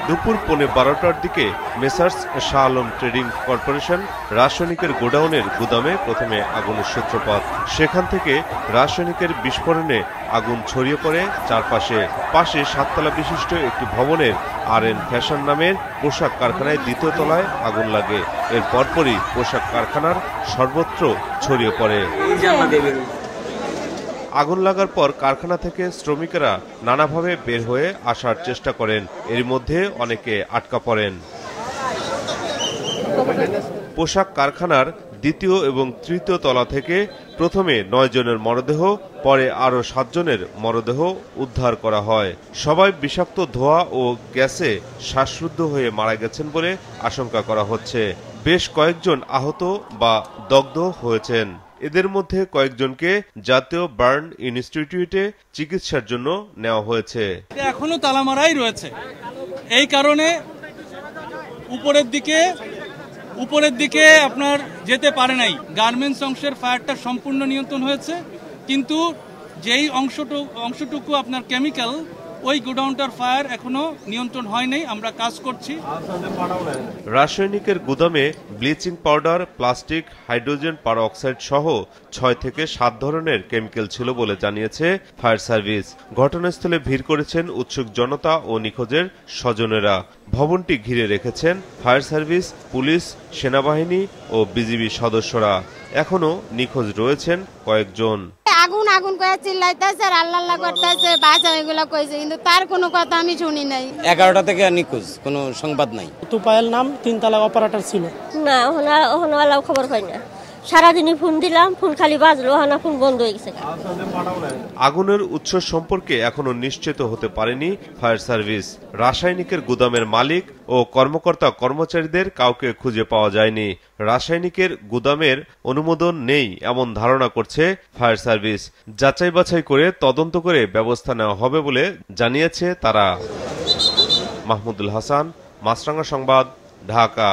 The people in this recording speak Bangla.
দুপুর 12:15টার দিকে messrs Shah Alam trading corporation রাসায়নিকের গোডাউনের গুদামে প্রথমে আগুনের সূত্রপাত। সেখান থেকে রাসায়নিকের বিস্ফোরণে আগুন ছড়িয়ে পড়ে চারপাশে। পাশে 7 তলা বিশিষ্ট একটি ভবনের RN ফ্যাশন নামের পোশাক কারখানায় 2য় তলায় আগুন লাগে। এর পরপরই পোশাক কারখানার সর্বত্র ছড়িয়ে পড়ে। আগুন লাগার পর কারখানা থেকে শ্রমিকেরা নানাভাবে বের হয়ে আসার চেষ্টা করেন। এর মধ্যে অনেকে আটকা পড়েন। পোশাক কারখানার 2য় এবং 3য় তলা থেকে প্রথমে 9 জনের মরদেহ, পরে আরও 7 জনের মরদেহ উদ্ধার করা হয়। সবাই বিষাক্ত ধোঁয়া ও গ্যাসে শ্বাসরুদ্ধ হয়ে মারা গেছেন বলে আশঙ্কা করা হচ্ছে। বেশ কয়েকজন আহত বা দগ্ধ হয়েছেন। এদের মধ্যে কয়েকজনকে জাতীয় বার্ন ইনস্টিটিউটে চিকিৎসার জন্য নেওয়া হয়েছে। এখনো তালামারাই রয়েছে। এই কারণে উপরের দিকে আপনার যেতে পারে নাই। গার্মেন্টস অংশের ফায়ারটা সম্পূর্ণ নিয়ন্ত্রণ হয়েছে, কিন্তু যেই অংশটুকু আপনার কেমিক্যাল, ওই গোডাউনটার ফায়ার এখনো নিয়ন্ত্রণ হয় নাই। আমরা কাজ করছি। রাসায়নিকের গুদামে bleaching powder, plastic, hydrogen peroxide সহ 6 থেকে 7 ধরনের কেমিক্যাল ছিল বলে জানিয়েছে ফায়ার সার্ভিস। ঘটনাস্থলে ভিড় করেছেন উৎসুক জনতা ও নিখোঁজের স্বজনেরা। ভবনটি ঘিরে রেখেছেন ফায়ার সার্ভিস, পুলিশ, সেনাবাহিনী ও বিজিবি সদস্যরা। এখনো নিখোঁজ রয়েছেন কয়েকজন। আগুন আগুন করে চিল্লাইতেছে আর আল্লাহ করতেছে, বাঁচা এগুলো কইছে, কিন্তু তার কোনো কথা আমি শুনি নাই। 11টা থেকে নিখোঁজ, কোনো সংবাদ নাই। তুপায়েল নাম, 3 তলা অপারেটর ছিল। না, ওখানে খবর পাই না। সারাদিনই ফোন দিলাম, ফোন খালি বাজলো, হানা ফোন বন্ধ হয়ে গেছে। আগুনের উৎস সম্পর্কে এখনো নিশ্চিত হতে পারেনি ফায়ার সার্ভিস। রাসায়নিকের গুদামের মালিক ও কর্মকর্তা কর্মচারীদের কাউকে খুঁজে পাওয়া যায়নি। রাসায়নিকের গুদামের অনুমোদন নেই এমন ধারণা করছে ফায়ার সার্ভিস। যাচাই বাছাই করে তদন্ত করে ব্যবস্থা নেওয়া হবে বলে জানিয়েছে তারা। মাহমুদুল হাসান, মাছরাঙা সংবাদ, ঢাকা।